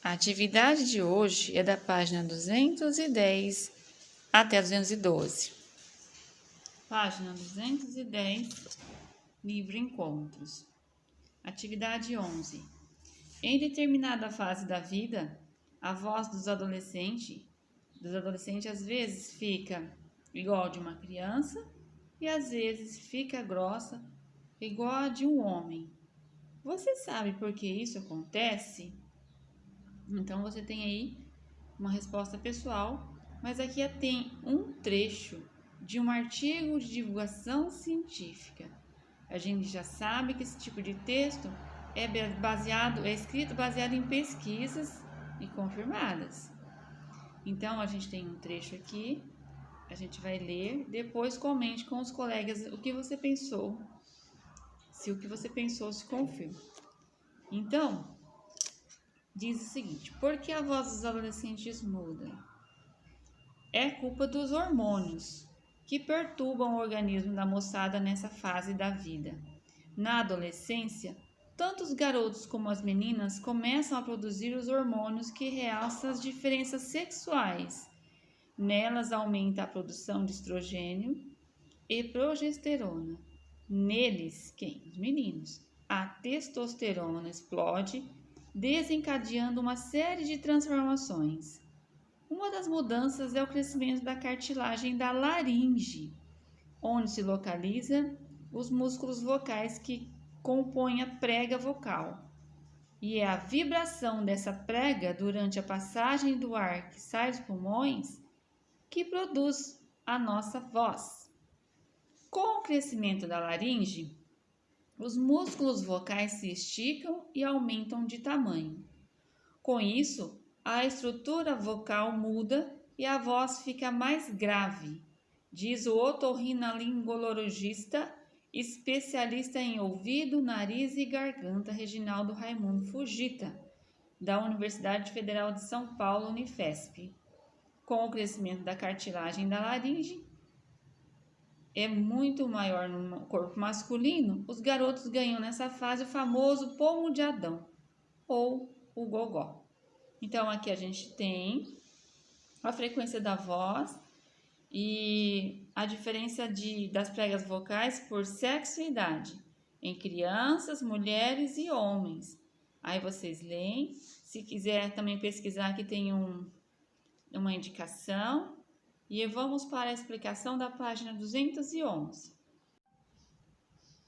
A atividade de hoje é da página 210 até 212. Página 210, livro Encontros. Atividade 11. Em determinada fase da vida, a voz dos adolescentes às vezes fica igual a de uma criança e às vezes fica grossa igual a de um homem. Você sabe por que isso acontece? Então você tem aí uma resposta pessoal, mas aqui tem um trecho de um artigo de divulgação científica. A gente já sabe que esse tipo de texto é escrito baseado em pesquisas e confirmadas. Então a gente tem um trecho aqui, a gente vai ler, depois comente com os colegas o que você pensou, se o que você pensou se confirma. Então, diz o seguinte: por que a voz dos adolescentes muda? É culpa dos hormônios que perturbam o organismo da moçada nessa fase da vida. Na adolescência, tanto os garotos como as meninas começam a produzir os hormônios que realçam as diferenças sexuais. Nelas aumenta a produção de estrogênio e progesterona. Neles, os meninos, a testosterona explode, desencadeando uma série de transformações. Uma das mudanças é o crescimento da cartilagem da laringe, onde se localiza os músculos vocais que compõem a prega vocal. E é a vibração dessa prega durante a passagem do ar que sai dos pulmões que produz a nossa voz. Com o crescimento da laringe, os músculos vocais se esticam e aumentam de tamanho. Com isso, a estrutura vocal muda e a voz fica mais grave, diz o otorrinolaringologista, especialista em ouvido, nariz e garganta Reginaldo Raimundo Fujita, da Universidade Federal de São Paulo, Unifesp. Com o crescimento da cartilagem da laringe, é muito maior no corpo masculino, os garotos ganham nessa fase o famoso pomo de Adão, ou o gogó. Então, aqui a gente tem a frequência da voz e a diferença das pregas vocais por sexo e idade, em crianças, mulheres e homens. Aí vocês leem, se quiser também pesquisar, aqui tem uma indicação. E vamos para a explicação da página 211.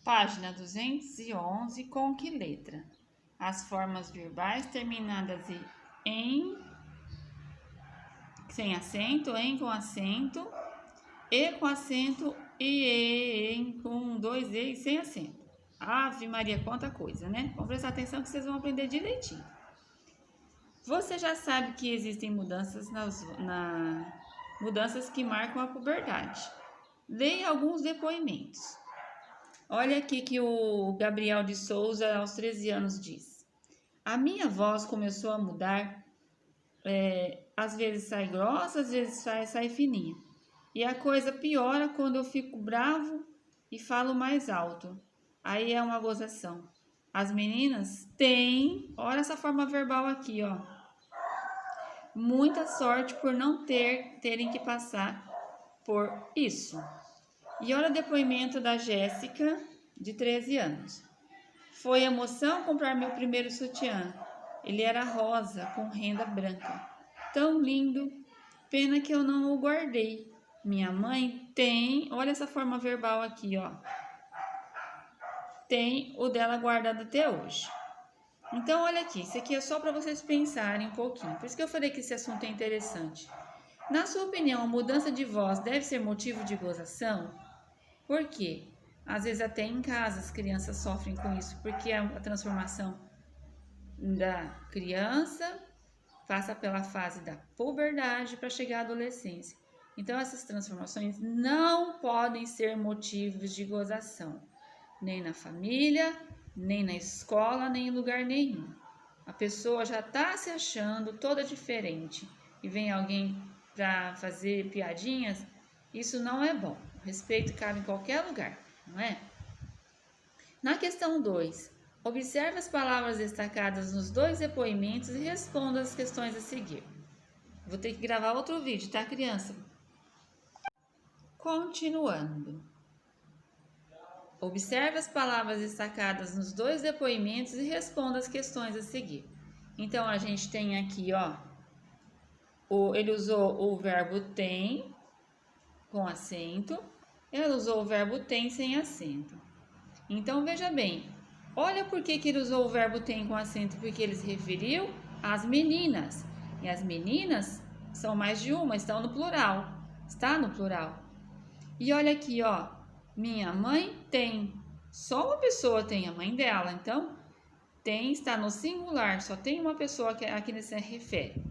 Página 211, com que letra? As formas verbais terminadas em, sem acento, em com acento, e com acento e em com dois e sem acento. Ave Maria, quanta coisa, né? Vamos prestar atenção que vocês vão aprender direitinho. Você já sabe que existem mudanças mudanças que marcam a puberdade. Leia alguns depoimentos. Olha aqui que o Gabriel de Souza, aos 13 anos, diz: a minha voz começou a mudar, às vezes sai grossa, às vezes sai fininha. E a coisa piora quando eu fico bravo e falo mais alto. Aí é uma gozação. As meninas têm, olha essa forma verbal aqui, ó. Muita sorte por não terem que passar por isso. E olha o depoimento da Jéssica, de 13 anos. Foi emoção comprar meu primeiro sutiã. Ele era rosa, com renda branca. Tão lindo, pena que eu não o guardei. Minha mãe tem, olha essa forma verbal aqui, ó. Tem o dela guardado até hoje. Então, olha aqui, isso aqui é só para vocês pensarem um pouquinho. Por isso que eu falei que esse assunto é interessante. Na sua opinião, a mudança de voz deve ser motivo de gozação? Por quê? Às vezes até em casa as crianças sofrem com isso, porque a transformação da criança passa pela fase da puberdade para chegar à adolescência. Então, essas transformações não podem ser motivos de gozação, nem na família, nem na escola, nem em lugar nenhum. A pessoa já está se achando toda diferente e vem alguém para fazer piadinhas, isso não é bom. O respeito cabe em qualquer lugar, não é? Na questão 2, Observe as palavras destacadas nos 2 depoimentos e responda as questões a seguir. Vou ter que gravar outro vídeo, tá, criança? Continuando. Observe as palavras destacadas nos 2 depoimentos e responda as questões a seguir. Então, a gente tem aqui, ó, ele usou o verbo tem com acento, ele usou o verbo tem sem acento. Então, veja bem, olha por que ele usou o verbo tem com acento, porque ele se referiu às meninas. E as meninas são mais de uma, estão no plural, está no plural. E olha aqui, ó, minha mãe tem, só uma pessoa tem, a mãe dela, então tem está no singular, só tem uma pessoa a que ele se refere.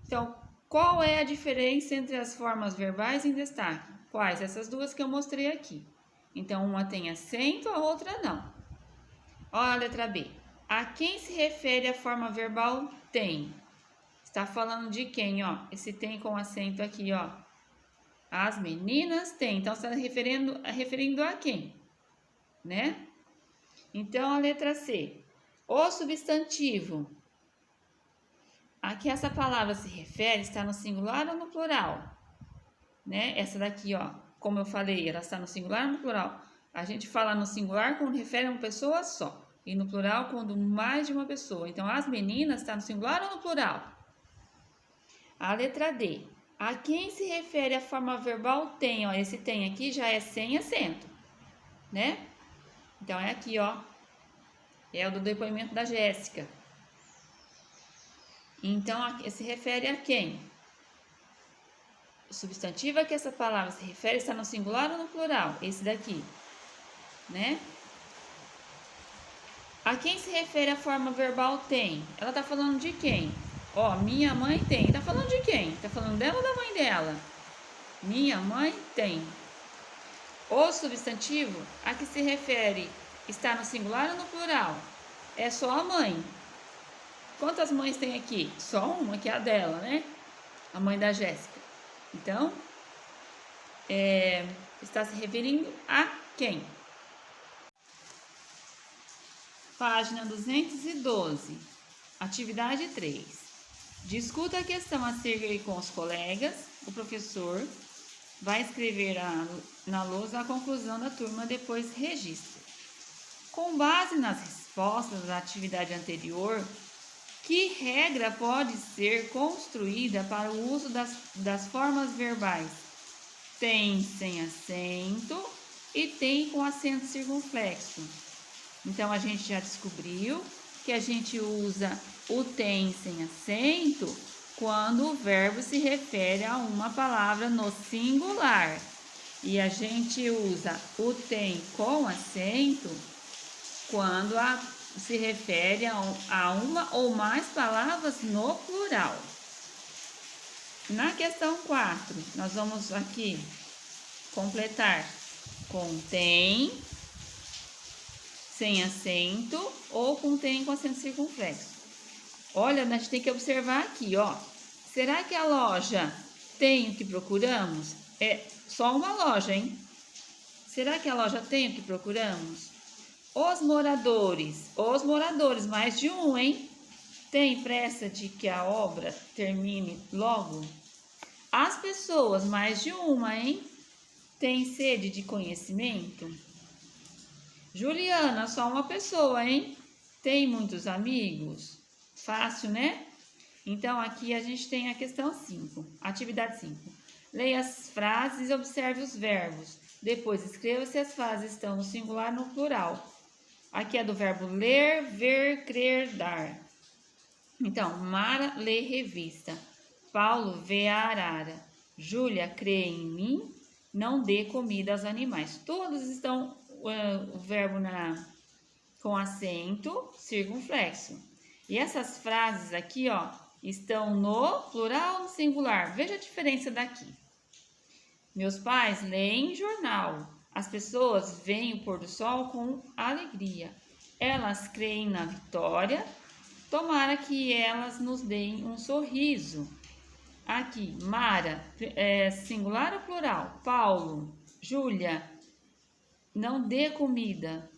Então, qual é a diferença entre as formas verbais em destaque? Quais? Essas duas que eu mostrei aqui. Então, uma tem acento, a outra não. Olha a letra B. A quem se refere a forma verbal tem? Está falando de quem, ó? Esse tem com acento aqui, ó. As meninas têm. Então, está referindo a quem? Né? Então, a letra C. O substantivo a que essa palavra se refere está no singular ou no plural? Né? Essa daqui, ó. Como eu falei, ela está no singular ou no plural? A gente fala no singular quando refere a uma pessoa só. E no plural quando mais de uma pessoa. Então, as meninas está no singular ou no plural? A letra D. A quem se refere a forma verbal tem? Ó, esse tem aqui já é sem acento, né? Então, é aqui, ó. É o do depoimento da Jéssica. Então, se refere a quem? O substantivo a que essa palavra se refere está no singular ou no plural? Esse daqui, né? A quem se refere a forma verbal tem? Ela está falando de quem? Ó, minha mãe tem. Está falando de quem? Está falando dela ou da mãe dela? Minha mãe tem. O substantivo a que se refere está no singular ou no plural? É só a mãe. Quantas mães tem aqui? Só uma, que é a dela, né? A mãe da Jéssica. Então, está se referindo a quem? Página 212. Atividade 3. Discuta a questão a seguir com os colegas. O professor vai escrever na lousa a conclusão da turma, depois registra. Com base nas respostas da atividade anterior, que regra pode ser construída para o uso das formas verbais tem sem acento e tem com acento circunflexo? Então, a gente já descobriu que a gente usa o tem sem acento quando o verbo se refere a uma palavra no singular. E a gente usa o tem com acento quando se refere a uma ou mais palavras no plural. Na questão 4, nós vamos aqui completar com tem sem acento ou com tem com acento circunflexo. Olha, a gente tem que observar aqui, ó. Será que a loja tem o que procuramos? É só uma loja, hein? Será que a loja tem o que procuramos? Os moradores, mais de um, hein? Tem pressa de que a obra termine logo? As pessoas, mais de uma, hein? Tem sede de conhecimento? Juliana, só uma pessoa, hein? Tem muitos amigos? Fácil, né? Então, aqui a gente tem a questão 5, atividade 5. Leia as frases e observe os verbos. Depois, escreva se as frases estão no singular ou no plural. Aqui é do verbo ler, ver, crer, dar. Então, Mara lê revista. Paulo vê a arara. Júlia crê em mim, não dê comida aos animais. Todos estão o verbo com acento circunflexo. E essas frases aqui, ó, estão no plural ou no singular? Veja a diferença daqui. Meus pais leem jornal. As pessoas veem o pôr do sol com alegria. Elas creem na vitória. Tomara que elas nos deem um sorriso. Aqui, Mara, singular ou plural? Paulo, Júlia, não dê comida.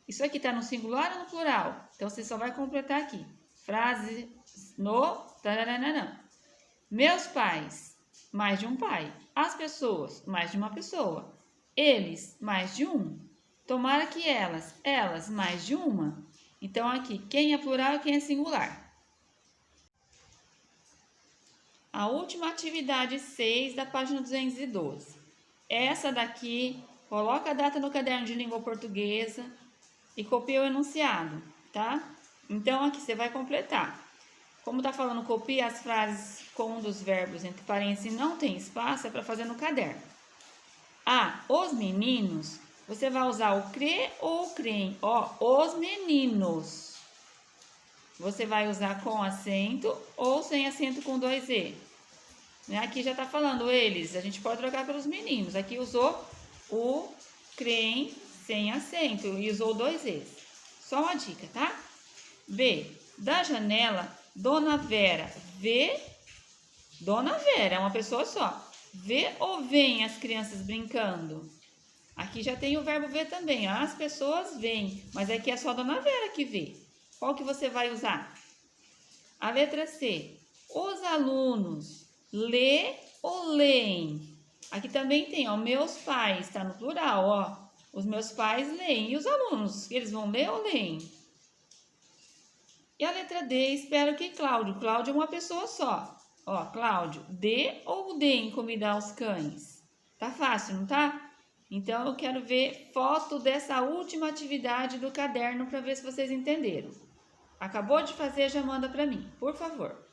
Isso aqui está no singular ou no plural? Então, você só vai completar aqui. Frase no tararanã. Meus pais, mais de um pai. As pessoas, mais de uma pessoa. Eles, mais de um. Tomara que elas, mais de uma. Então, aqui, quem é plural e quem é singular. A última atividade 6 da página 212. Essa daqui, coloca a data no caderno de língua portuguesa e copia o enunciado, tá? Então, aqui você vai completar. Como tá falando, copia as frases com um dos verbos entre parênteses e não tem espaço, é para fazer no caderno. Os meninos, você vai usar o cre ou o crem. Os meninos. Você vai usar com acento ou sem acento com 2 E. Aqui já tá falando eles, a gente pode trocar pelos meninos. Aqui usou o crem sem acento e usou 2 Es. Só uma dica, tá? B. Da janela, Dona Vera vê. Dona Vera é uma pessoa só. Vê ou vem as crianças brincando? Aqui já tem o verbo ver também. As pessoas veem, mas aqui é só a Dona Vera que vê. Qual que você vai usar? A letra C. Os alunos lê ou leem? Aqui também tem, meus pais, está no plural, Os meus pais leem. E os alunos, eles vão ler ou leem? E a letra D, espero que Cláudio. Cláudio é uma pessoa só. Cláudio, dê ou deem comida aos cães? Tá fácil, não tá? Então, eu quero ver foto dessa última atividade do caderno para ver se vocês entenderam. Acabou de fazer, já manda para mim, por favor.